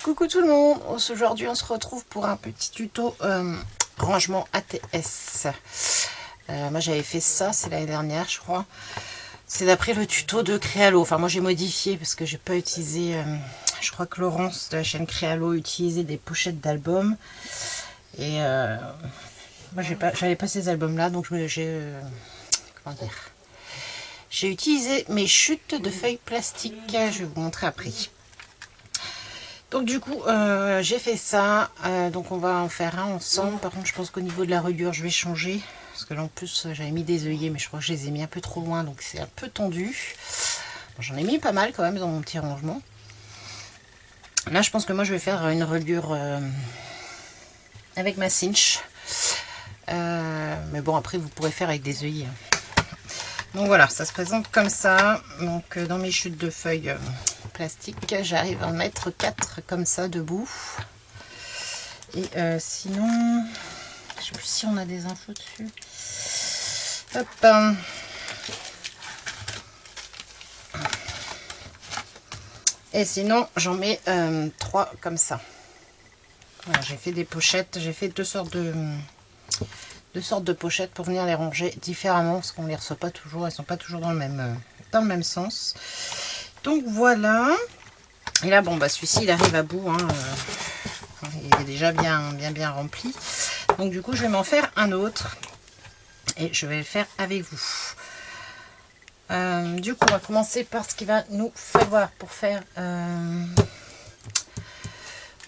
Coucou tout le monde, aujourd'hui on se retrouve pour un petit tuto rangement ATS. Moi j'avais fait ça, c'est l'année dernière je crois. C'est d'après le tuto de Créalo. Enfin moi j'ai modifié parce que j'ai pas utilisé, je crois que Laurence de la chaîne Créalo utilisait des pochettes d'albums. Et moi j'avais pas ces albums là, donc comment dire, j'ai utilisé mes chutes de feuilles plastiques. Je vais vous montrer après. Donc du coup j'ai fait ça, donc on va en faire un ensemble. Par contre je pense qu'au niveau de la reliure je vais changer, parce que là en plus j'avais mis des œillets mais je crois que je les ai mis un peu trop loin, donc c'est un peu tendu. Bon, j'en ai mis pas mal quand même dans mon petit rangement. Là je pense que moi je vais faire une reliure avec ma cinch, mais bon après vous pourrez faire avec des œillets. Donc voilà, ça se présente comme ça. Donc dans mes chutes de feuilles plastique, j'arrive à en mettre 4 comme ça debout. Et sinon, je sais plus si on a des infos dessus. Hop. Et sinon, j'en mets 3 comme ça. Voilà, j'ai fait des pochettes, j'ai fait deux sortes de pochettes pour venir les ranger différemment, parce qu'on ne les reçoit pas toujours, elles sont pas toujours dans le même sens. Donc voilà. Et là bon bah celui-ci il arrive à bout, hein, il est déjà bien rempli. Donc du coup je vais m'en faire un autre et je vais le faire avec vous. Du coup on va commencer par ce qui va nous falloir pour faire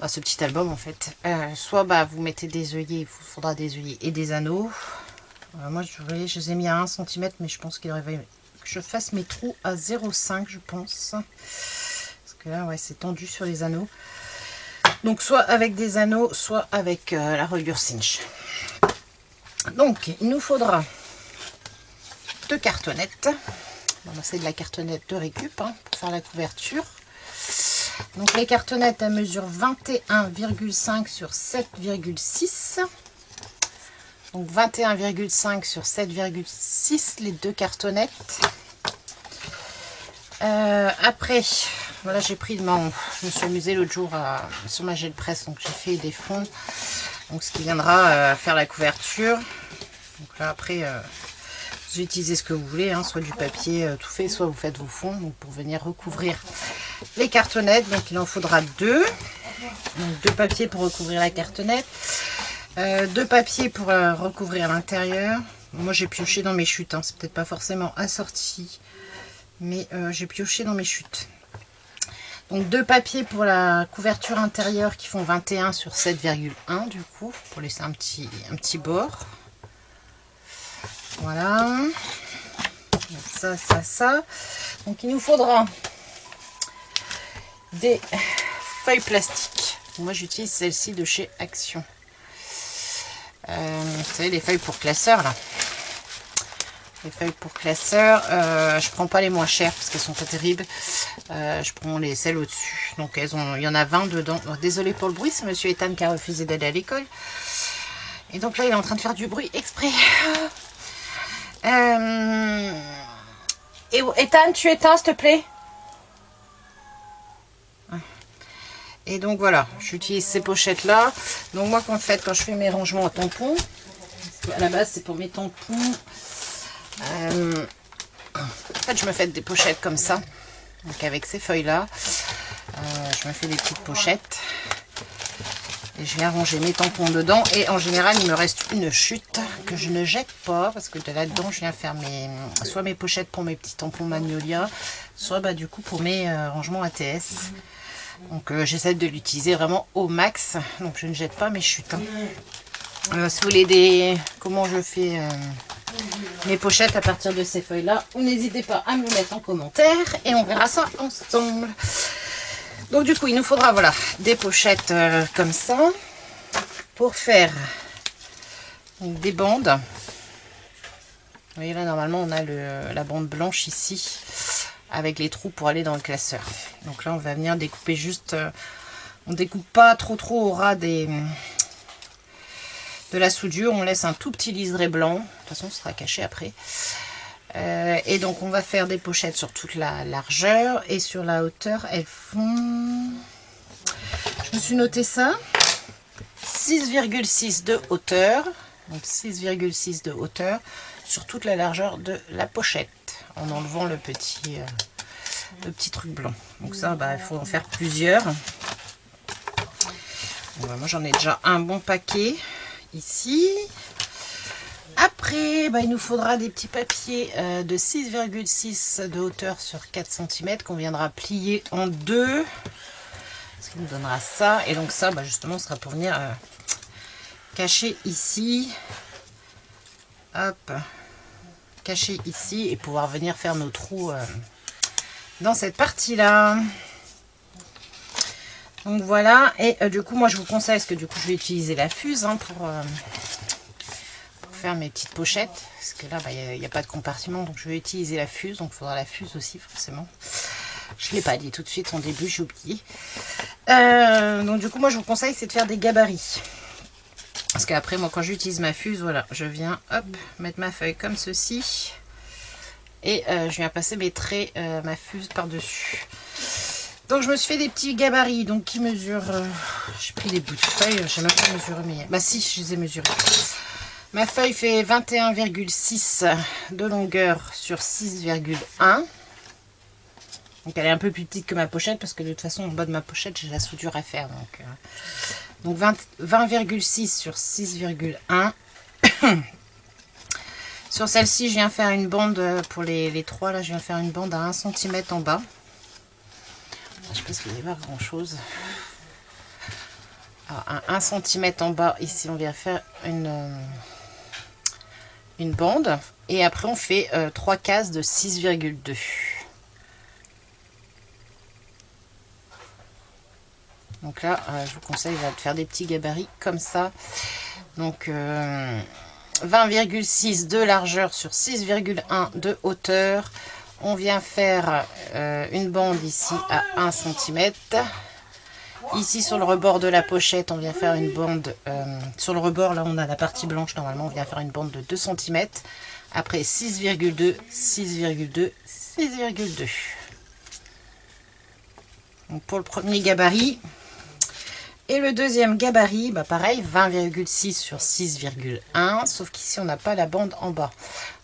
ce petit album en fait. Soit vous mettez des œillets, il vous faudra des œillets et des anneaux. Moi je les ai mis à 1 cm, mais je pense qu'il aurait fallu que je fasse mes trous à 0,5 je pense. Parce que là ouais c'est tendu sur les anneaux. Donc soit avec des anneaux, soit avec la reliure cinch. Donc il nous faudra 2 cartonnettes. Bon, c'est de la cartonnette de récup hein, pour faire la couverture. Donc les cartonnettes elles mesurent 21,5 sur 7,6. Donc 21,5 sur 7,6 les 2 cartonnettes. Après, voilà, j'ai pris je me suis amusée l'autre jour sur ma gel presse, donc j'ai fait des fonds. Donc ce qui viendra faire la couverture. Donc là après, vous utilisez ce que vous voulez, hein, soit du papier tout fait, soit vous faites vos fonds donc pour venir recouvrir les cartonnettes. Donc il en faudra 2. Donc 2 papiers pour recouvrir la cartonnette. 2 papiers pour recouvrir l'intérieur. Moi j'ai pioché dans mes chutes, hein. C'est peut-être pas forcément assorti, mais j'ai pioché dans mes chutes. Donc 2 papiers pour la couverture intérieure qui font 21 sur 7,1 du coup, pour laisser un petit bord. Voilà. Ça. Donc il nous faudra des feuilles plastiques. Moi j'utilise celle-ci de chez Action. Vous savez les feuilles pour classeur là. Les feuilles pour classeur, je prends pas les moins chères parce qu'elles sont pas terribles. Je prends celles au-dessus. Donc il y en a 20 dedans. Oh, désolée pour le bruit, c'est monsieur Ethan qui a refusé d'aller à l'école. Et donc là il est en train de faire du bruit exprès. Et Ethan, tu éteins s'il te plaît. Et donc voilà, j'utilise ces pochettes là. Donc moi en fait quand je fais mes rangements à tampons, à la base c'est pour mes tampons. En fait je me fais des pochettes comme ça. Donc avec ces feuilles là, je me fais des petites pochettes. Et je viens ranger mes tampons dedans. Et en général il me reste une chute que je ne jette pas. Parce que de là-dedans je viens faire soit mes pochettes pour mes petits tampons Magnolia, soit du coup pour mes rangements ATS. Donc j'essaie de l'utiliser vraiment au max. Donc je ne jette pas mes chutes. Hein. Si vous voulez comment je fais mes pochettes à partir de ces feuilles là, n'hésitez pas à me le mettre en commentaire et on verra ça ensemble. Donc du coup il nous faudra voilà des pochettes comme ça pour faire des bandes. Vous voyez là normalement on a la bande blanche ici avec les trous pour aller dans le classeur. Donc là on va venir découper juste, on découpe pas trop au ras de la soudure, on laisse un tout petit liseré blanc, de toute façon ce sera caché après. Et donc on va faire des pochettes sur toute la largeur et sur la hauteur elles font, je me suis noté ça. 6,6 de hauteur. Donc 6,6 de hauteur sur toute la largeur de la pochette. En enlevant le petit truc blanc. Donc ça, bah, il faut en faire plusieurs. Voilà, moi j'en ai déjà un bon paquet ici. Après, bah, il nous faudra des petits papiers de 6,6 de hauteur sur 4 cm qu'on viendra plier en deux. Ce qui nous donnera ça. Et donc ça, bah, justement, sera pour venir cacher ici. Hop. Cacher ici et pouvoir venir faire nos trous dans cette partie-là. Donc voilà. Et du coup, moi, je vous conseille, parce que du coup, je vais utiliser la fuse hein, pour faire mes petites pochettes. Parce que là, il n'y a pas de compartiment. Donc, je vais utiliser la fuse. Donc, il faudra la fuse aussi, forcément. Je ne l'ai pas dit tout de suite en début, j'ai oublié. Donc, du coup, moi, je vous conseille, c'est de faire des gabarits. Parce qu'après, moi, quand j'utilise ma fuse, voilà, je viens, hop, mettre ma feuille comme ceci. Et je viens passer mes traits, ma fuse par-dessus. Donc, je me suis fait des petits gabarits, donc qui mesurent... j'ai pris des bouts de feuilles, je n'ai même pas mesuré, mais... Bah si, je les ai mesurés. Ma feuille fait 21,6 de longueur sur 6,1. Donc, elle est un peu plus petite que ma pochette, parce que de toute façon, en bas de ma pochette, j'ai la soudure à faire. Donc 20,6 sur 6,1. Sur celle-ci, je viens faire une bande pour les trois. Là, je viens faire une bande à 1 cm en bas. Je ne sais pas si vous allez voir grand chose. Alors, à 1 cm en bas, ici, on vient faire une bande. Et après, on fait 3 cases de 6,2. Donc là, je vous conseille de faire des petits gabarits comme ça. Donc 20,6 de largeur sur 6,1 de hauteur. On vient faire une bande ici à 1 cm. Ici sur le rebord de la pochette, on vient faire une bande. Sur le rebord, là on a la partie blanche, normalement on vient faire une bande de 2 cm. Après 6,2, 6,2, 6,2. Donc pour le premier gabarit. Et le deuxième gabarit, bah pareil, 20,6 sur 6,1, sauf qu'ici on n'a pas la bande en bas.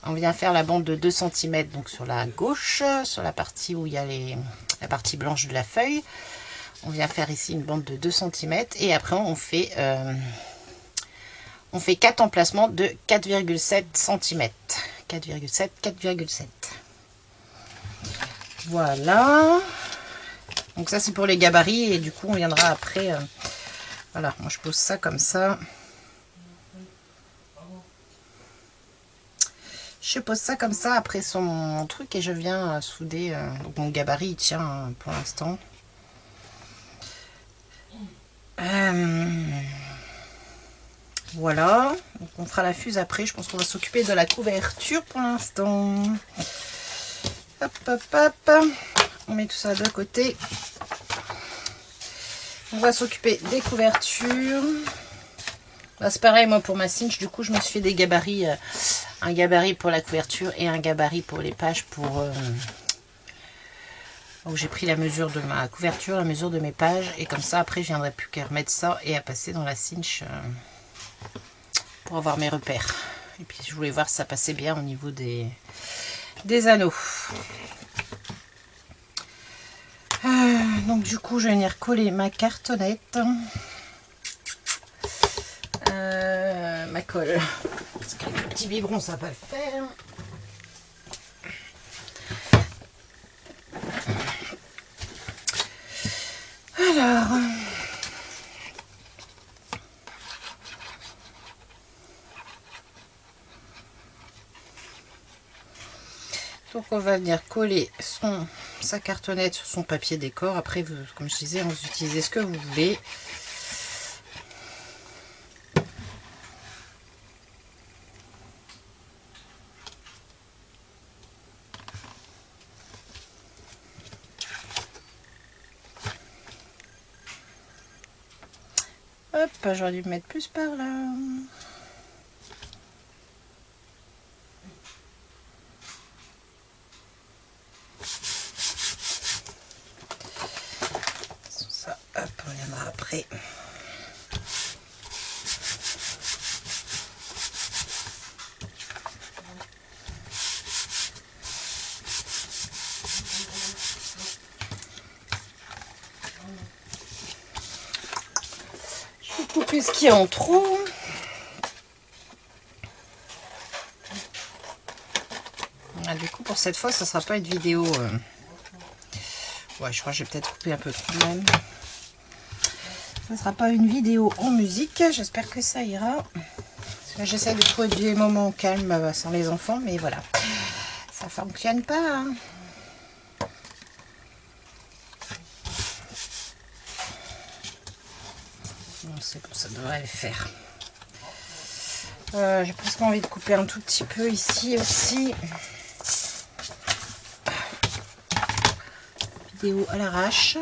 On vient faire la bande de 2 cm donc sur la gauche, sur la partie où il y a la partie blanche de la feuille. On vient faire ici une bande de 2 cm et après on fait 4 emplacements de 4,7 cm. 4,7, 4,7. Voilà. Donc ça c'est pour les gabarits et du coup on viendra après... voilà, moi je pose ça comme ça. Je pose ça comme ça après son truc et je viens souder. Donc mon gabarit il tient pour l'instant. Voilà, donc on fera la fuse après. Je pense qu'on va s'occuper de la couverture pour l'instant. Hop, hop, hop. On met tout ça de côté. On va s'occuper des couvertures. Bah, c'est pareil, moi pour ma cinch, du coup, je me suis fait des gabarits. Un gabarit pour la couverture et un gabarit pour les pages pour... où j'ai pris la mesure de ma couverture, la mesure de mes pages. Et comme ça, après, je viendrai plus qu'à remettre ça et à passer dans la cinch pour avoir mes repères. Et puis, je voulais voir si ça passait bien au niveau des anneaux. Donc du coup je vais venir coller ma cartonnette, ma colle, parce qu'avec le petit biberon ça va pas le faire. Alors donc on va venir coller sa cartonnette sur son papier décor. Après, vous, comme je disais, vous utilisez ce que vous voulez. Hop, j'aurais dû me mettre plus par là. Ça, hop. Hop, on reviendra après. Je vais couper ce qui est en trop. Ah, du coup, pour cette fois, ça sera pas une vidéo. Ouais, je crois que j'ai peut-être coupé un peu trop même. Ça sera pas une vidéo en musique. J'espère que ça ira. J'essaie de trouver des moments calmes sans les enfants, mais voilà. Ça fonctionne pas. Hein. Non, c'est bon, ça devrait le faire. J'ai presque envie de couper un tout petit peu ici aussi. Vidéo à l'arrache.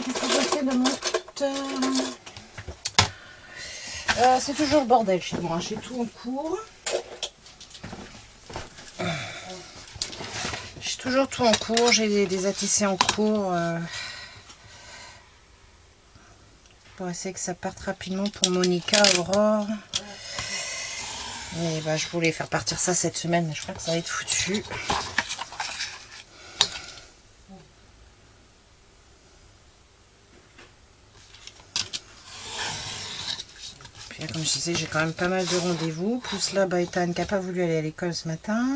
Qu'est-ce que j'ai fait de monteur? C'est toujours le bordel chez moi. J'ai tout en cours. J'ai toujours tout en cours. J'ai des ATC en cours. Pour essayer que ça parte rapidement pour Monica, Aurore. Mais bah, je voulais faire partir ça cette semaine, mais je crois que ça va être foutu. Puis là, comme je disais, j'ai quand même pas mal de rendez-vous. Plus là, Ethan qui n'a pas voulu aller à l'école ce matin.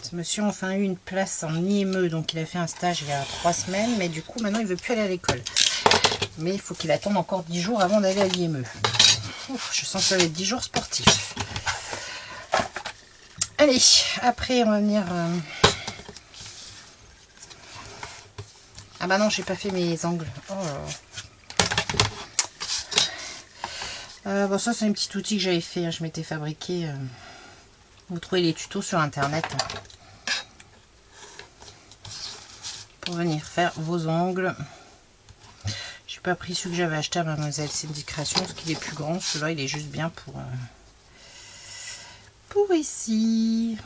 Ce monsieur a enfin eu une place en IME, donc il a fait un stage il y a 3 semaines, mais du coup maintenant il veut plus aller à l'école. Mais il faut qu'il attende encore 10 jours avant d'aller à l'IME. Je sens que ça va être 10 jours sportifs. Allez, après on va venir... Ah bah non, j'ai pas fait mes angles. Oh là là. Bon, ça c'est un petit outil que j'avais fait, hein. Je m'étais fabriqué. Vous trouvez les tutos sur internet. Pour venir faire vos ongles. J'ai pas pris celui que j'avais acheté à Mademoiselle Cindy Création parce qu'il est plus grand. Celui-là il est juste bien pour ici.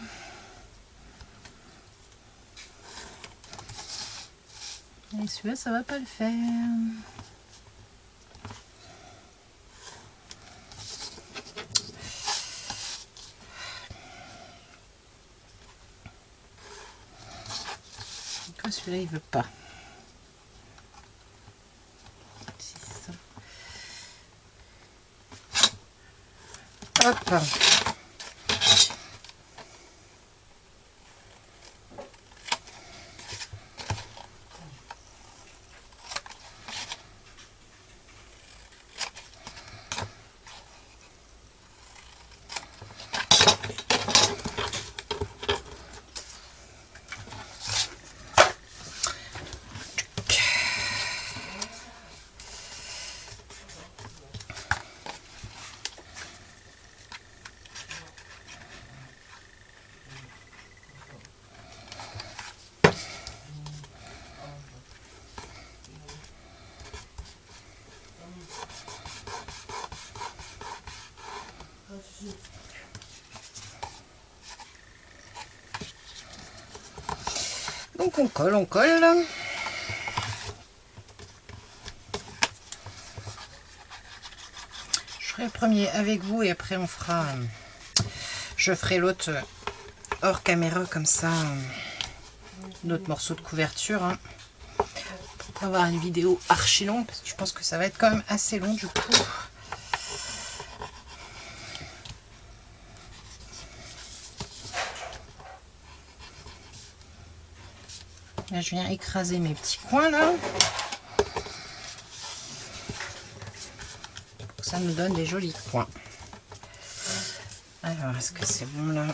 Et celui-là ça va pas le faire. Celui-là il veut pas. Hop. Donc on colle, on colle. Je ferai le premier avec vous et après on fera... je ferai l'autre hors caméra comme ça. D'autres morceaux de couverture. Hein, pour avoir une vidéo archi longue parce que je pense que ça va être quand même assez long du coup. Là, je viens écraser mes petits coins là. Pour que ça nous donne des jolis coins. Alors, est-ce que c'est bon là?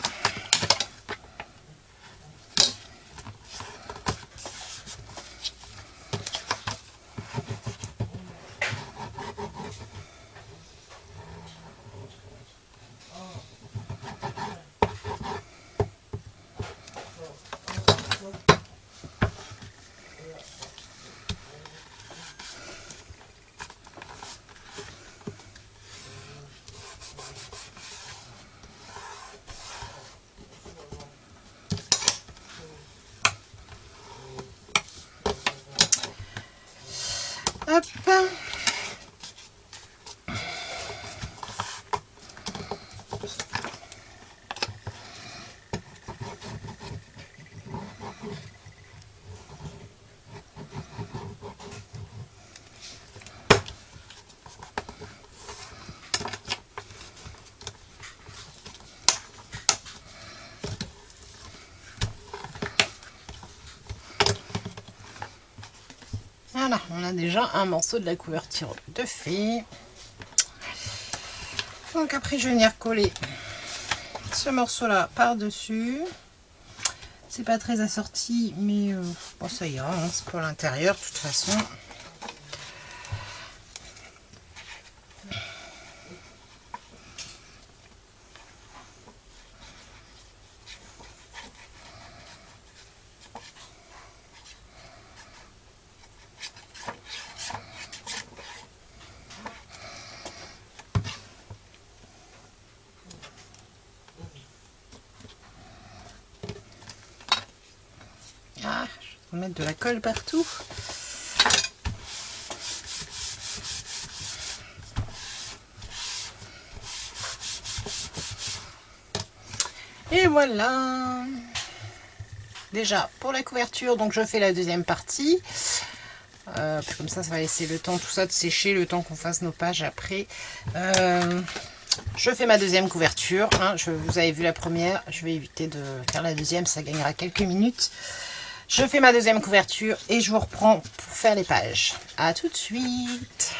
Voilà, on a déjà un morceau de la couverture de fait. Donc après, je vais venir coller ce morceau-là par-dessus. C'est pas très assorti, mais bon, ça ira, hein, c'est pour l'intérieur de toute façon. Ah, je vais mettre de la colle partout. Et voilà. Déjà, pour la couverture, donc je fais la deuxième partie. Puis comme ça va laisser le temps tout ça de sécher, le temps qu'on fasse nos pages après. Je fais ma deuxième couverture. Hein, vous avez vu la première, je vais éviter de faire la deuxième, ça gagnera quelques minutes. Je fais ma deuxième couverture et je vous reprends pour faire les pages. A tout de suite.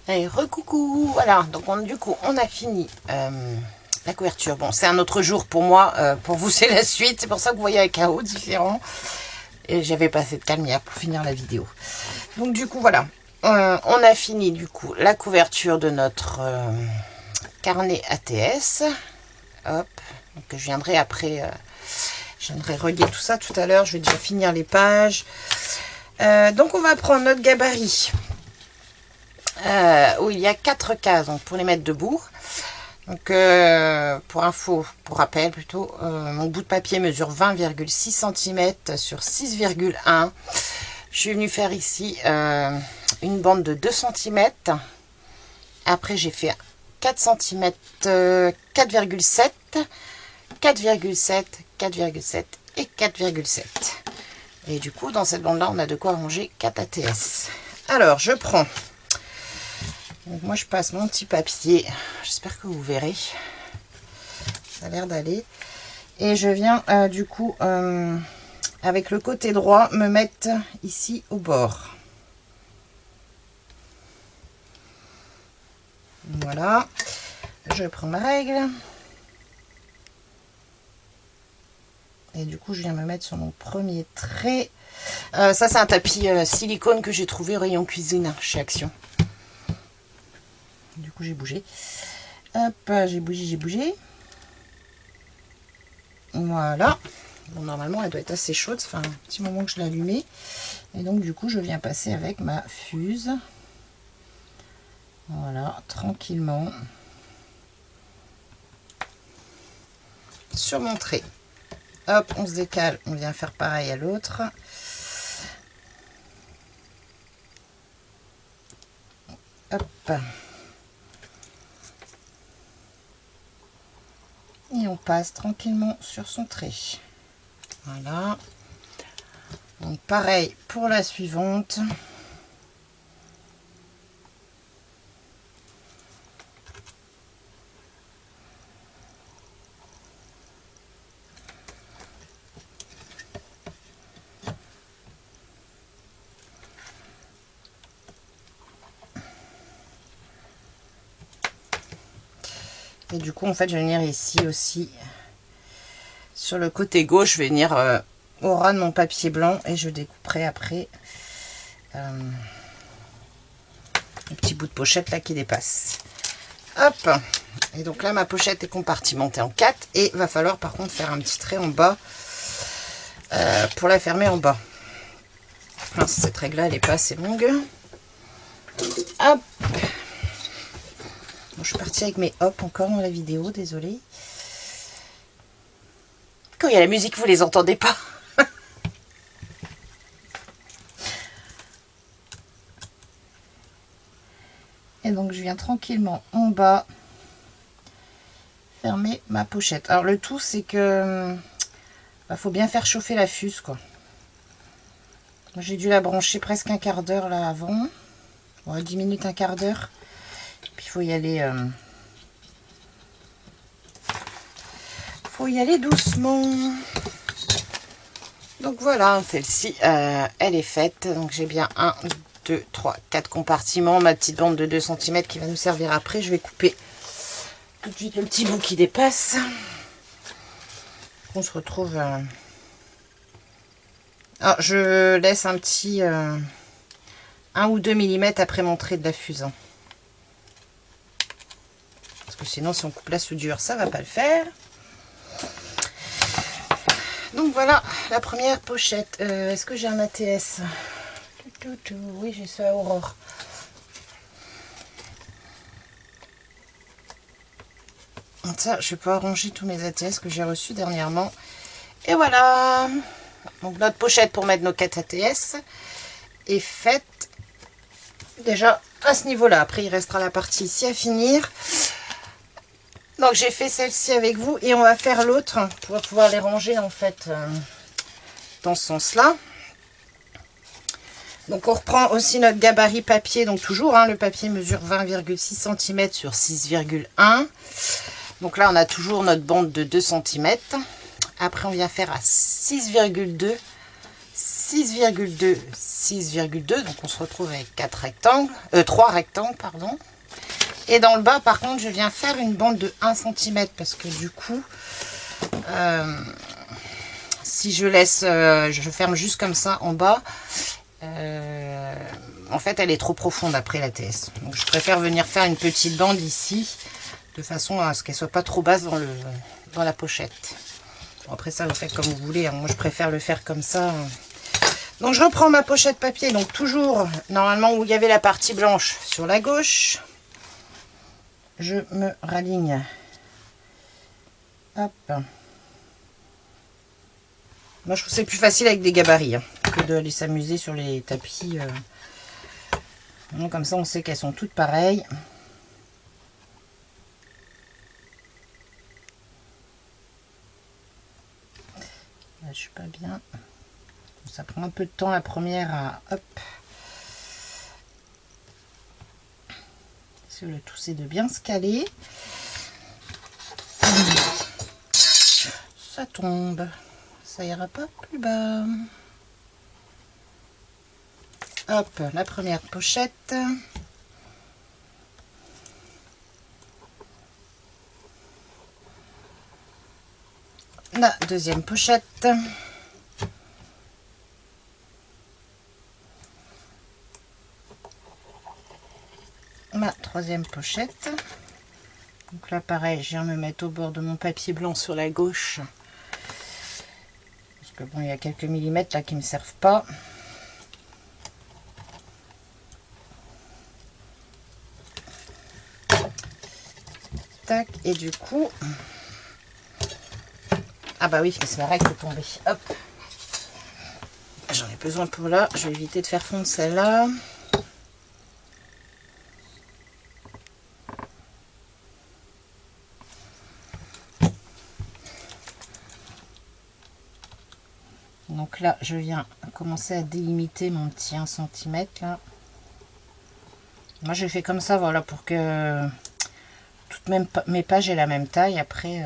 Allez, recoucou. Voilà, donc du coup, on a fini la couverture. Bon, c'est un autre jour pour moi. Pour vous, c'est la suite. C'est pour ça que vous voyez un chaos différent. Et j'avais pas assez de calme hier pour finir la vidéo. Donc du coup, voilà. On a fini du coup la couverture de notre carnet ATS. Hop. Donc je viendrai après... je viendrai relier tout ça tout à l'heure. Je vais déjà finir les pages. Donc on va prendre notre gabarit. Où il y a 4 cases donc pour les mettre debout. Donc pour info, pour rappel plutôt, mon bout de papier mesure 20,6 cm sur 6,1. Je suis venue faire ici une bande de 2 cm. Après j'ai fait 4 cm, 4,7, 4,7, 4,7 et 4,7. Et du coup dans cette bande là on a de quoi ranger 4 ATS. Alors je prends... Donc moi je passe mon petit papier, j'espère que vous verrez, ça a l'air d'aller. Et je viens du coup avec le côté droit me mettre ici au bord. Voilà, je prends ma règle. Et du coup je viens me mettre sur mon premier trait. Ça c'est un tapis silicone que j'ai trouvé au rayon cuisine chez Action. Du coup j'ai bougé, hop, j'ai bougé, voilà. Bon, normalement elle doit être assez chaude, enfin un petit moment que je l'ai allumée, et donc du coup je viens passer avec ma fuse, voilà, tranquillement sur mon trait. Hop, on se décale, on vient faire pareil à l'autre. Hop. Et on passe tranquillement sur son trait. Voilà. Donc pareil pour la suivante. Et du coup, en fait, je vais venir ici aussi, sur le côté gauche, je vais venir au ras de mon papier blanc et je découperai après un petit bout de pochette là qui dépasse. Hop. Et donc là, ma pochette est compartimentée en 4 et va falloir par contre faire un petit trait en bas pour la fermer en bas. Alors, cette règle-là, elle n'est pas assez longue. Hop. Bon, je suis partie avec mes hop encore dans la vidéo, désolée. Quand il y a la musique, vous les entendez pas. Et donc je viens tranquillement en bas fermer ma pochette. Alors le tout c'est que faut bien faire chauffer la fuse quoi. J'ai dû la brancher presque un quart d'heure là avant. Ouais, 10 minutes, un quart d'heure. Puis il faut y aller doucement. Donc voilà, celle-ci elle est faite. Donc j'ai bien 1, 2, 3, 4 compartiments. Ma petite bande de 2 cm qui va nous servir après. Je vais couper tout de suite le petit bout qui dépasse. On se retrouve. Alors je laisse un petit 1 ou 2 mm après mon trait de la fuse. Parce que sinon si on coupe la soudure, ça va pas le faire. Donc voilà la première pochette. Est-ce que j'ai un ATS? Oui, j'ai ce Aurore. Ça, je vais pouvoir ranger tous mes ATS que j'ai reçus dernièrement. Et voilà. Donc notre pochette pour mettre nos 4 ATS est faite déjà à ce niveau-là. Après, il restera la partie ici à finir. Donc j'ai fait celle-ci avec vous et on va faire l'autre pour pouvoir les ranger en fait dans ce sens-là. Donc on reprend aussi notre gabarit papier, donc toujours le papier mesure 20,6 cm sur 6,1. Donc là on a toujours notre bande de 2 cm. Après on vient faire à 6,2, 6,2, 6,2. Donc on se retrouve avec 3 rectangles, pardon. Et dans le bas, par contre, je viens faire une bande de 1 cm parce que du coup, si je laisse, je ferme juste comme ça en bas, en fait, elle est trop profonde après la TS. Donc, je préfère venir faire une petite bande ici, de façon à ce qu'elle soit pas trop basse dans la pochette. Bon, après ça, vous faites comme vous voulez. Moi, je préfère le faire comme ça. Donc, je reprends ma pochette papier. Donc, toujours, normalement, où il y avait la partie blanche sur la gauche. Je me raligne. Hop. Moi, je trouve que c'est plus facile avec des gabarits que d'aller s'amuser sur les tapis. Donc, comme ça, on sait qu'elles sont toutes pareilles. Là, je suis pas bien. Ça prend un peu de temps la première à... Hop. Le tout, c'est de bien se caler. Ça tombe. Ça ira pas plus bas. Hop, la première pochette. La deuxième pochette. Ma troisième pochette. Donc là pareil, je viens me mettre au bord de mon papier blanc sur la gauche. Parce que bon, il y a quelques millimètres là qui ne me servent pas. Tac, et du coup... Ah bah oui, c'est la règle qui est tombée. Hop. J'en ai besoin pour là. Je vais éviter de faire fondre celle-là. Donc là, je viens commencer à délimiter mon petit 1 cm là. Moi, je fais comme ça, voilà, pour que toutes mes pages aient la même taille. Après,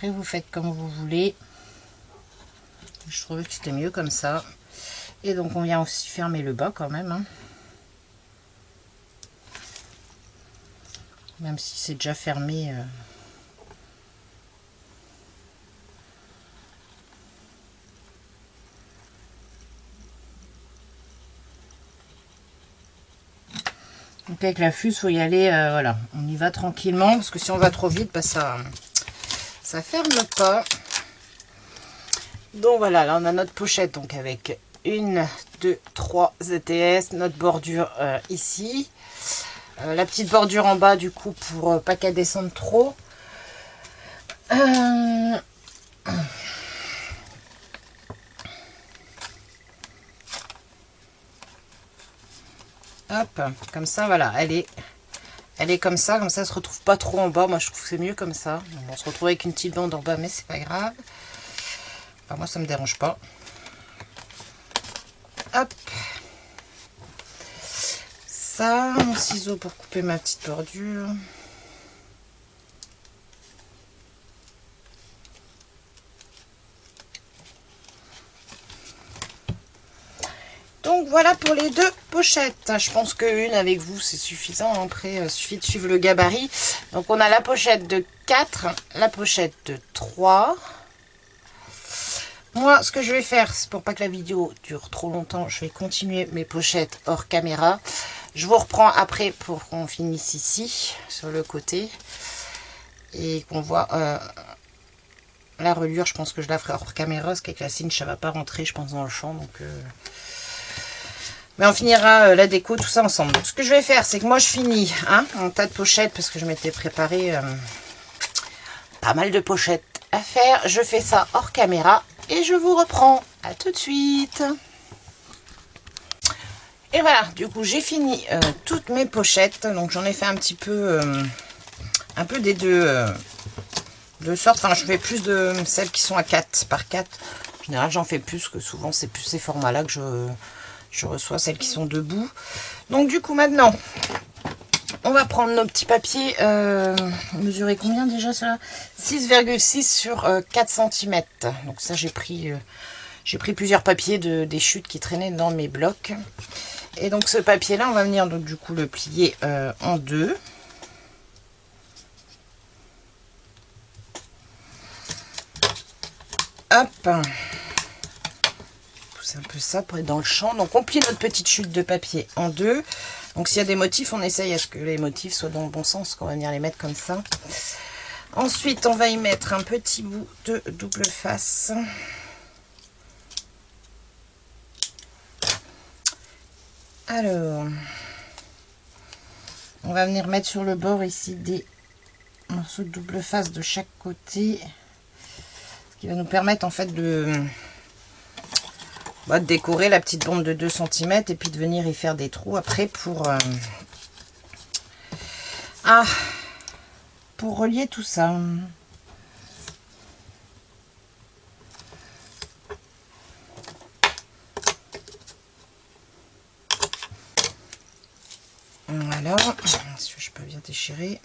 vous faites comme vous voulez. Je trouvais que c'était mieux comme ça. Et donc, on vient aussi fermer le bas quand même. Même si c'est déjà fermé. Donc avec la fuse, il faut y aller, voilà, on y va tranquillement, parce que si on va trop vite, bah, ça ferme pas. Donc voilà, là on a notre pochette, donc avec 1, 2, 3 ATS, notre bordure ici. La petite bordure en bas, du coup, pour pas qu'elle descende trop. Hop, comme ça, voilà, elle est comme ça elle se retrouve pas trop en bas. Moi, je trouve que c'est mieux comme ça. On se retrouve avec une petite bande en bas, mais c'est pas grave. Enfin, moi, ça me dérange pas. Hop. Ça, mon ciseau pour couper ma petite bordure. Donc voilà pour les deux pochettes. Je pense qu'une avec vous c'est suffisant. Après, il suffit de suivre le gabarit. Donc on a la pochette de 4, la pochette de 3. Moi, ce que je vais faire, c'est pour pas que la vidéo dure trop longtemps, je vais continuer mes pochettes hors caméra. Je vous reprends après pour qu'on finisse ici, sur le côté. Et qu'on voit la reliure. Je pense que je la ferai hors caméra, parce qu'avec la cinch, ça va pas rentrer, je pense, dans le champ. Donc... Mais on finira la déco, tout ça ensemble. Donc, ce que je vais faire, c'est que moi, je finis un tas de pochettes parce que je m'étais préparé pas mal de pochettes à faire. Je fais ça hors caméra et je vous reprends. À tout de suite. Et voilà, du coup, j'ai fini toutes mes pochettes. Donc, j'en ai fait un petit peu, un peu des deux sortes. Enfin, je fais plus de celles qui sont à 4 par 4. En général, j'en fais plus, que souvent, c'est plus ces formats-là que je reçois, celles qui sont debout. Donc du coup maintenant on va prendre nos petits papiers. Mesurer combien déjà cela? 6,6 sur 4 cm. Donc ça j'ai pris plusieurs papiers des chutes qui traînaient dans mes blocs. Et donc ce papier là on va venir donc du coup le plier en deux. Hop, c'est un peu ça pour être dans le champ. Donc on plie notre petite chute de papier en deux. Donc s'il y a des motifs, on essaye à ce que les motifs soient dans le bon sens, qu'on va venir les mettre comme ça. Ensuite on va y mettre un petit bout de double face. Alors on va venir mettre sur le bord ici des morceaux de double face de chaque côté, ce qui va nous permettre en fait de décorer la petite bombe de 2 cm et puis de venir y faire des trous après pour relier tout ça. Voilà, est-ce que je peux bien déchirer?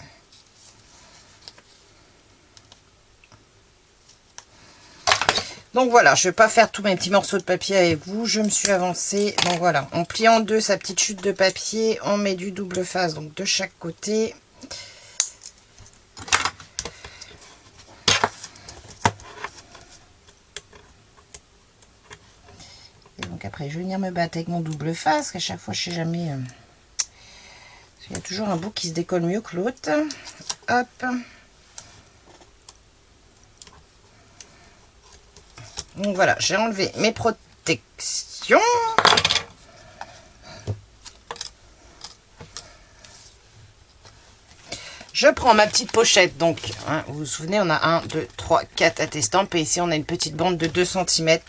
Donc voilà, je ne vais pas faire tous mes petits morceaux de papier avec vous, je me suis avancée. Donc voilà, on plie en deux sa petite chute de papier, on met du double face donc de chaque côté. Et donc après, je vais venir me battre avec mon double face, qu'à chaque fois, je sais jamais... il y a toujours un bout qui se décolle mieux que l'autre. Hop. Donc voilà, j'ai enlevé mes protections. Je prends ma petite pochette. Donc, vous vous souvenez, on a 1, 2, 3, 4 attestampes. Et ici, on a une petite bande de 2 cm.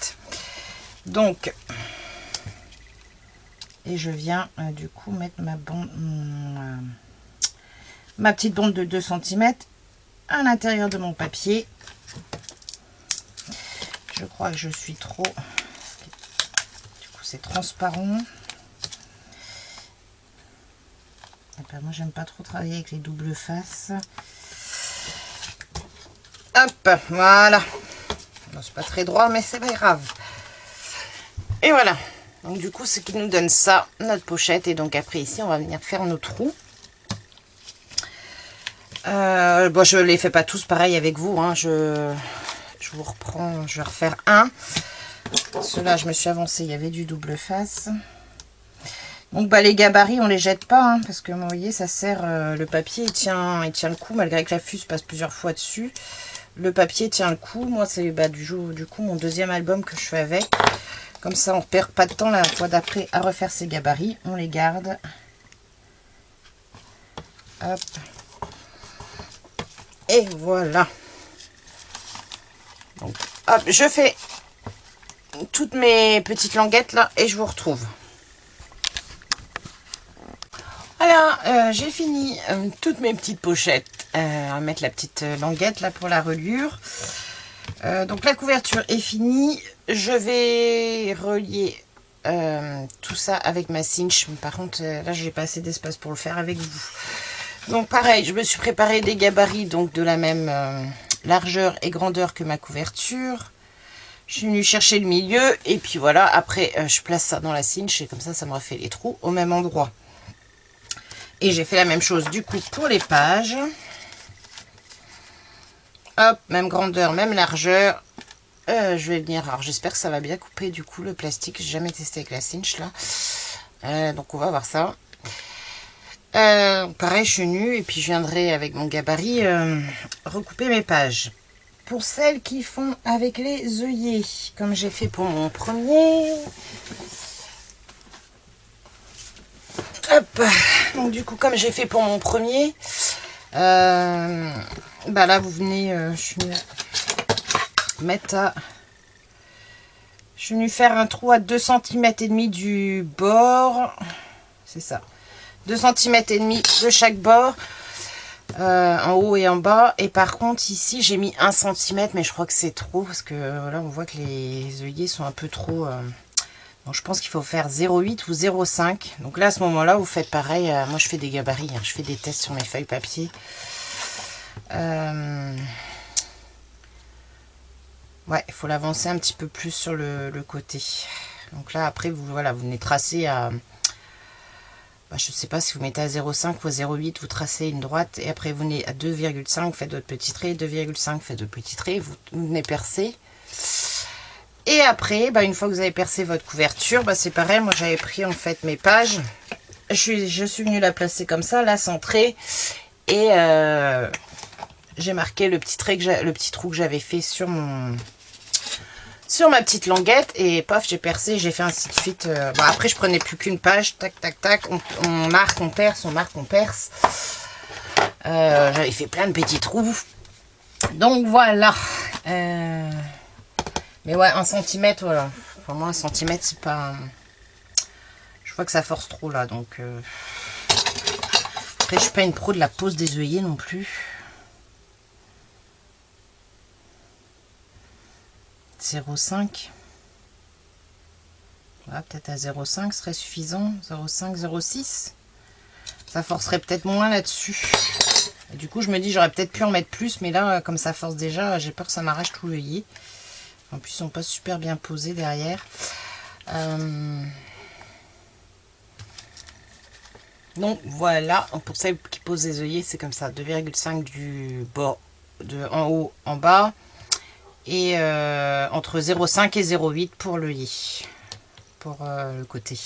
Donc, et je viens du coup mettre ma bande, ma petite bande de 2 cm à l'intérieur de mon papier. Je crois que je suis trop... Du coup, c'est transparent. Et ben, moi, j'aime pas trop travailler avec les doubles faces. Hop, voilà. Bon, c'est pas très droit, mais c'est pas grave. Et voilà. Donc, du coup, ce qui nous donne ça, notre pochette. Et donc, après, ici, on va venir faire nos trous. Bon, je les fais pas tous pareil avec vous. Hein. Je vous reprends, je vais refaire un. Ceux-là, je me suis avancée, il y avait du double face. Donc les gabarits, on les jette pas, hein, parce que vous voyez, ça sert, le papier, il tient le coup, malgré que la fuse passe plusieurs fois dessus. Le papier tient le coup. Moi, c'est du coup mon deuxième album que je fais avec. Comme ça, on perd pas de temps la fois d'après à refaire ces gabarits. On les garde. Hop. Et voilà. Donc, hop, je fais toutes mes petites languettes là et je vous retrouve. Voilà, j'ai fini toutes mes petites pochettes. On va mettre la petite languette là pour la reliure. Donc la couverture est finie. Je vais relier tout ça avec ma cinch. Par contre, là, j'ai pas assez d'espace pour le faire avec vous. Donc pareil, je me suis préparé des gabarits donc de la même largeur et grandeur que ma couverture. Je suis venue chercher le milieu et puis voilà, après je place ça dans la cinch et comme ça, ça me refait les trous au même endroit. Et j'ai fait la même chose du coup pour les pages. Hop, même grandeur, même largeur. Je vais venir, alors j'espère que ça va bien couper du coup le plastique. J'ai jamais testé avec la cinch là. Donc on va voir ça. Pareil, je suis nue et puis je viendrai avec mon gabarit recouper mes pages. Pour celles qui font avec les œillets, comme j'ai fait pour mon premier. Hop, donc du coup comme j'ai fait pour mon premier, bah là vous venez, je suis venue faire un trou à 2 cm et demi du bord, c'est ça, 2 cm et demi de chaque bord, en haut et en bas. Et par contre ici j'ai mis 1 cm, mais je crois que c'est trop parce que là on voit que les œillets sont un peu trop. Donc je pense qu'il faut faire 0,8 ou 0,5. Donc là à ce moment là vous faites pareil. Moi je fais des gabarits, hein, je fais des tests sur mes feuilles papier. Ouais, il faut l'avancer un petit peu plus sur le côté. Donc là après vous voilà, vous venez tracer à, je ne sais pas si vous mettez à 0,5 ou à 0,8, vous tracez une droite et après vous venez à 2,5, vous faites votre petit trait, 2,5, faites votre petit trait, vous venez percer. Et après, une fois que vous avez percé votre couverture, c'est pareil, moi j'avais pris en fait mes pages, je suis venue la placer comme ça, la centrer, et j'ai marqué le petit trou que j'avais fait sur ma petite languette, et paf, j'ai percé, j'ai fait ainsi de suite. Après je prenais plus qu'une page, tac tac tac, on marque, on perce, on marque, on perce. J'avais fait plein de petits trous, donc voilà. Mais ouais, 1 cm, voilà. Pour moi, 1 cm, c'est pas... Je vois que ça force trop, là, donc... Après, je suis pas une pro de la pose des œillets non plus. 0,5. Voilà, peut-être à 0,5 serait suffisant. 0,5, 0,6. Ça forcerait peut-être moins là-dessus. Du coup, je me dis, j'aurais peut-être pu en mettre plus, mais là, comme ça force déjà, j'ai peur que ça m'arrache tout l'œillet. En plus, ils sont pas super bien posés derrière. Donc voilà, pour celles qui posent les œillets, c'est comme ça, 2,5 du bord, en haut, en bas, et entre 0,5 et 0,8 pour l'œillet, pour le côté.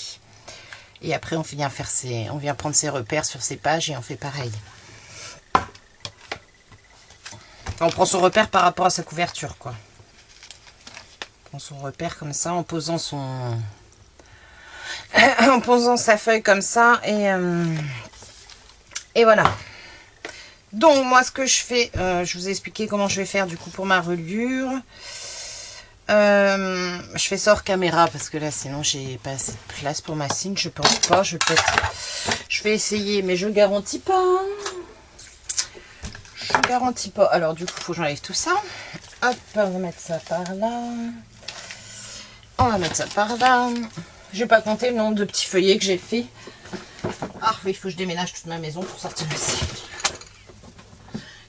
Et après, on vient prendre ses repères sur ses pages et on fait pareil. Enfin, on prend son repère par rapport à sa couverture, quoi. On prend son repère comme ça, en posant en posant sa feuille comme ça, et voilà. Donc moi ce que je fais, je vous ai expliqué comment je vais faire du coup pour ma reliure. Je fais ça hors caméra parce que là sinon j'ai pas assez de place pour ma cinch, je pense pas. Je vais essayer, mais je garantis pas. Je garantis pas. Alors du coup il faut que j'enlève tout ça. Hop, on va mettre ça par là. On va mettre ça par là. Je vais pas compter le nombre de petits feuillets que j'ai fait. Ah oui, il faut que je déménage toute ma maison pour sortir ici.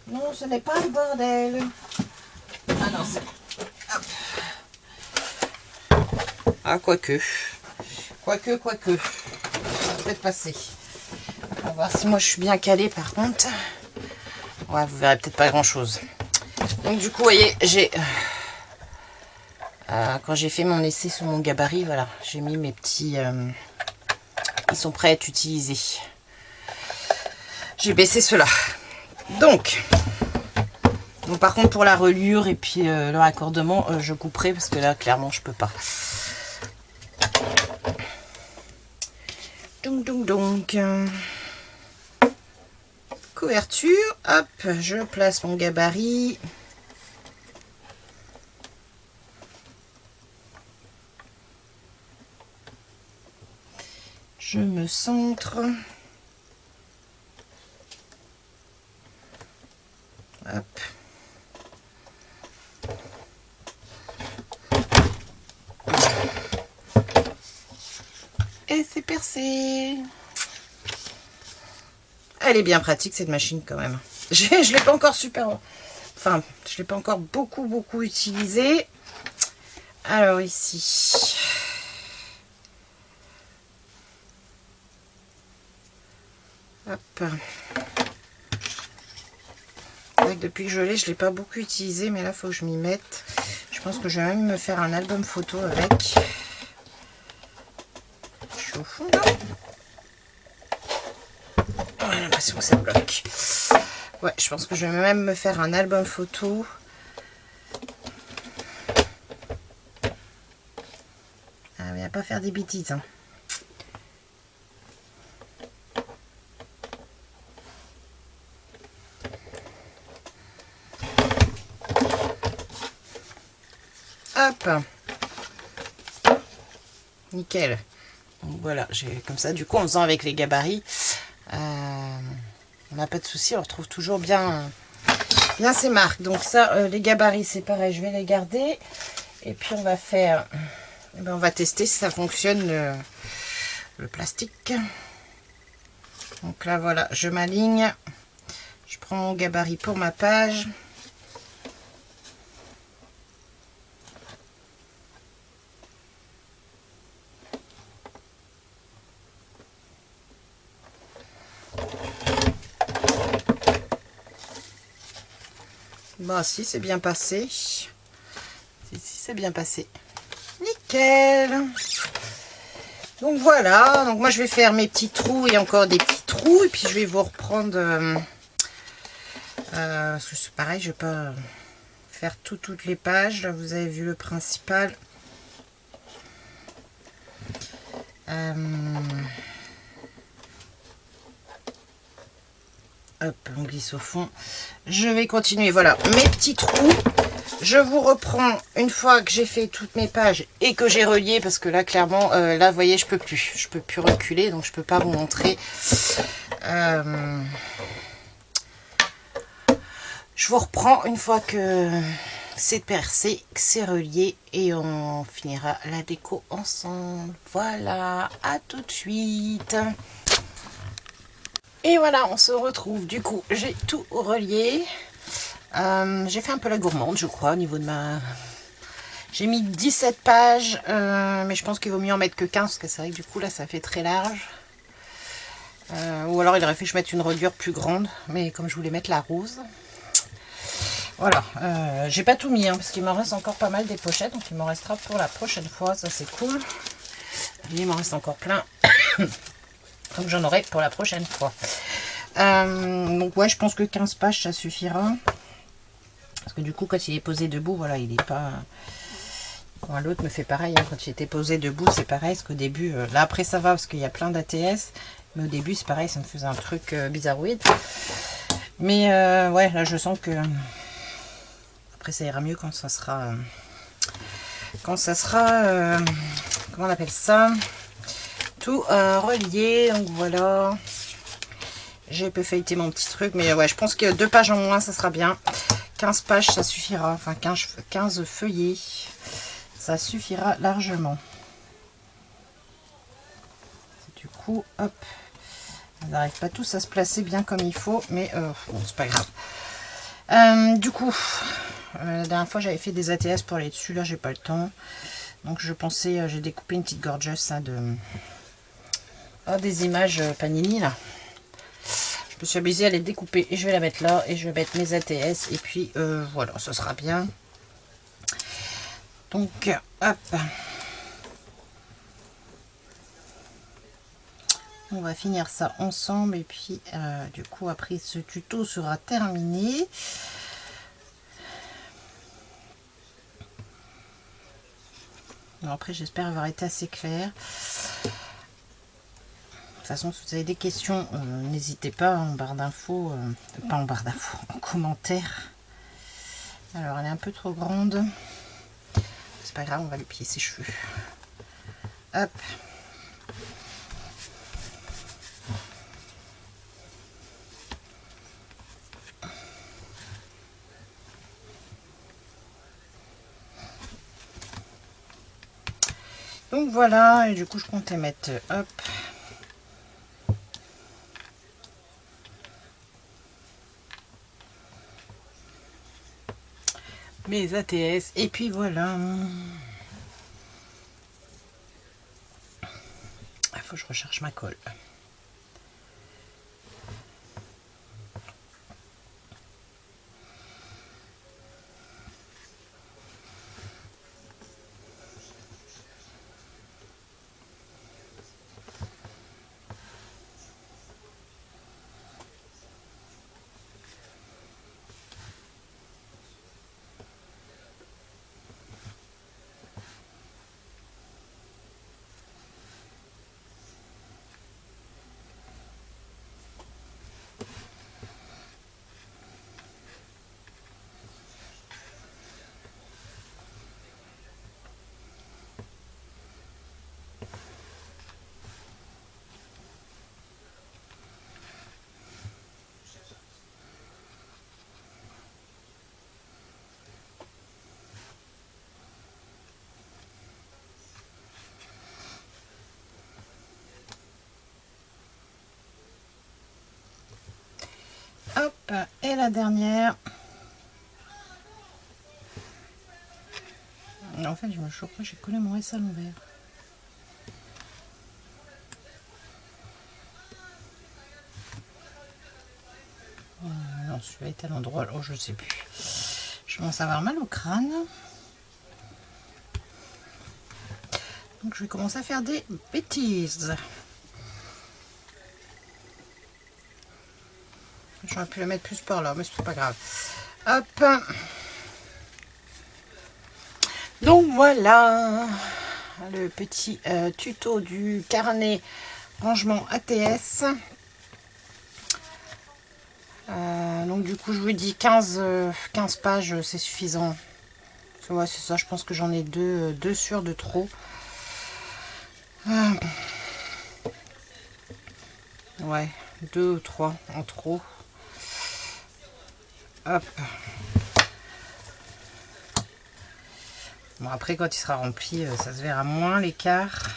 Non, ce n'est pas le bordel. Ah non, c'est... Ah, quoique. Quoique. Ça va peut-être passer. On va voir si moi je suis bien calée par contre. Ouais, vous verrez peut-être pas grand-chose. Donc du coup, vous voyez, quand j'ai fait mon essai sur mon gabarit, voilà, j'ai mis mes petits... ils sont prêts à être utilisés. J'ai baissé cela. Donc par contre pour la reliure et puis le raccordement, je couperai parce que là clairement je peux pas. Donc couverture, hop, je place mon gabarit. Je me centre. Hop. Et c'est percé. Elle est bien pratique cette machine quand même. Je l'ai pas encore super... Enfin, je l'ai pas encore beaucoup utilisée. Alors ici... Hop. Depuis que je l'ai pas beaucoup utilisé, mais là, il faut que je m'y mette. Je pense que je vais même me faire un album photo avec. Je suis au fond, là. Oh, j'ai l'impression que ça bloque. Ouais, je pense que je vais même me faire un album photo. Ah, mais à pas faire des bêtises, hein. Hop, nickel. Donc voilà, j'ai comme ça, du coup en faisant avec les gabarits, on n'a pas de souci, on retrouve toujours bien ces marques. Donc ça, les gabarits c'est pareil, je vais les garder. Et puis on va faire, on va tester si ça fonctionne le plastique. Donc là voilà, je m'aligne, je prends mon gabarit pour ma page. Bah si, c'est bien passé. Si, c'est bien passé. Nickel. Donc voilà, donc moi je vais faire mes petits trous et encore des petits trous. Et puis je vais vous reprendre... parce que c'est pareil, je vais pas faire toutes les pages. Là, vous avez vu le principal. Hop, on glisse au fond. Je vais continuer. Voilà, mes petits trous. Je vous reprends une fois que j'ai fait toutes mes pages et que j'ai relié, parce que là, clairement, là, vous voyez, je peux plus. Je peux plus reculer, donc je peux pas vous montrer. Je vous reprends une fois que c'est percé, que c'est relié, et on finira la déco ensemble. Voilà, à tout de suite. Et voilà, on se retrouve. Du coup, j'ai tout relié. J'ai fait un peu la gourmande, je crois, au niveau de ma... J'ai mis 17 pages, mais je pense qu'il vaut mieux en mettre que 15, parce que c'est vrai que du coup, là, ça fait très large. Ou alors, il aurait fait que je mette une reliure plus grande, mais comme je voulais mettre la rose. Voilà, j'ai pas tout mis, hein, parce qu'il m'en reste encore pas mal des pochettes, donc il m'en restera pour la prochaine fois, ça c'est cool. Il m'en reste encore plein. Donc j'en aurai pour la prochaine fois. Donc ouais, je pense que 15 pages ça suffira. Parce que du coup quand il est posé debout, voilà, il est pas... Bon, l'autre me fait pareil, hein, quand il était posé debout, c'est pareil. Parce qu'au début, là après ça va parce qu'il y a plein d'ATS. Mais au début c'est pareil, ça me faisait un truc bizarroïde. Mais ouais, là je sens que... Après ça ira mieux quand ça sera... comment on appelle ça, tout relié. Donc voilà, j'ai peu feuilleté mon petit truc, mais ouais, je pense que 2 pages en moins ça sera bien. 15 pages ça suffira, enfin 15 feuillets ça suffira largement. Du coup hop, ils n'arrivent pas tous à se placer bien comme il faut, mais bon, c'est pas grave. Du coup la dernière fois j'avais fait des ATS pour aller dessus, là j'ai pas le temps. Donc je pensais, j'ai découpé une petite gorgeuse hein, des images Panini là. Je me suis amusée à les découper et je vais la mettre là et je vais mettre mes ATS et puis voilà, ce sera bien. Donc hop, on va finir ça ensemble et puis du coup après ce tuto sera terminé. Bon, après j'espère avoir été assez clair. De toute façon, si vous avez des questions, n'hésitez pas en barre d'infos, pas en barre d'infos, en commentaire. Alors, elle est un peu trop grande. C'est pas grave, on va lui plier ses cheveux. Hop. Donc voilà, et du coup je comptais mettre, hop, mes ATS, et puis voilà. Il faut que je recherche ma colle. Hop, et la dernière. En fait, je me choque, j'ai collé mon S à l'envers. Non, celui-là est à l'endroit. Oh, je sais plus. Je commence à avoir mal au crâne. Donc, je vais commencer à faire des bêtises. J'aurais pu la mettre plus par là, mais c'est pas grave. Hop. Donc voilà le petit tuto du carnet rangement ATS. Donc du coup je vous dis 15 pages, c'est suffisant. Ouais, c'est ça, je pense que j'en ai deux sur de trop. Ouais, 2 ou 3 en trop. Hop. Bon, après quand il sera rempli, ça se verra moins l'écart.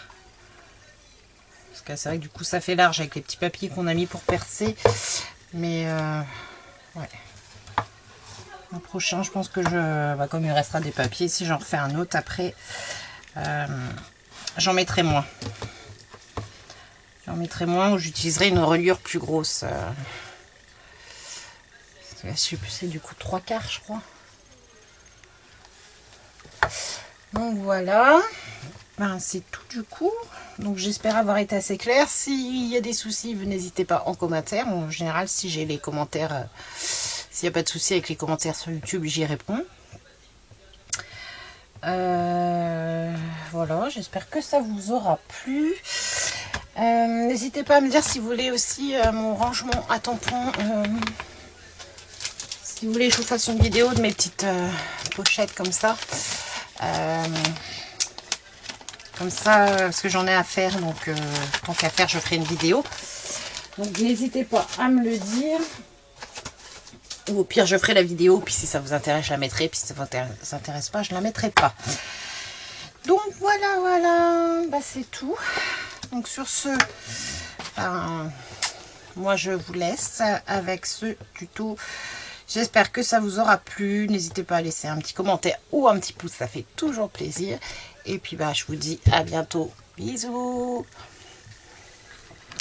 Parce que c'est vrai que du coup ça fait large avec les petits papiers qu'on a mis pour percer. Mais ouais. Le prochain, je pense que comme il restera des papiers, si j'en refais un autre après, j'en mettrai moins. J'en mettrai moins ou j'utiliserai une reliure plus grosse. Je sais plus, c'est du coup 3/4, je crois. Donc voilà. Ben, c'est tout du coup. Donc j'espère avoir été assez clair. S'il y a des soucis, n'hésitez pas en commentaire. En général, si j'ai les commentaires, s'il n'y a pas de soucis avec les commentaires sur YouTube, j'y réponds. Voilà, j'espère que ça vous aura plu. N'hésitez pas à me dire si vous voulez aussi mon rangement à tampons. Si vous voulez que je vous fasse une vidéo de mes petites pochettes comme ça. Comme ça, parce que j'en ai à faire, donc tant qu'à faire, je ferai une vidéo. Donc n'hésitez pas à me le dire. Ou au pire, je ferai la vidéo, puis si ça vous intéresse, je la mettrai. Puis si ça vous intéresse pas, je la mettrai pas. Donc voilà, bah, c'est tout. Donc sur ce, moi je vous laisse avec ce tuto. J'espère que ça vous aura plu. N'hésitez pas à laisser un petit commentaire ou un petit pouce, ça fait toujours plaisir. Et puis bah je vous dis à bientôt. Bisous.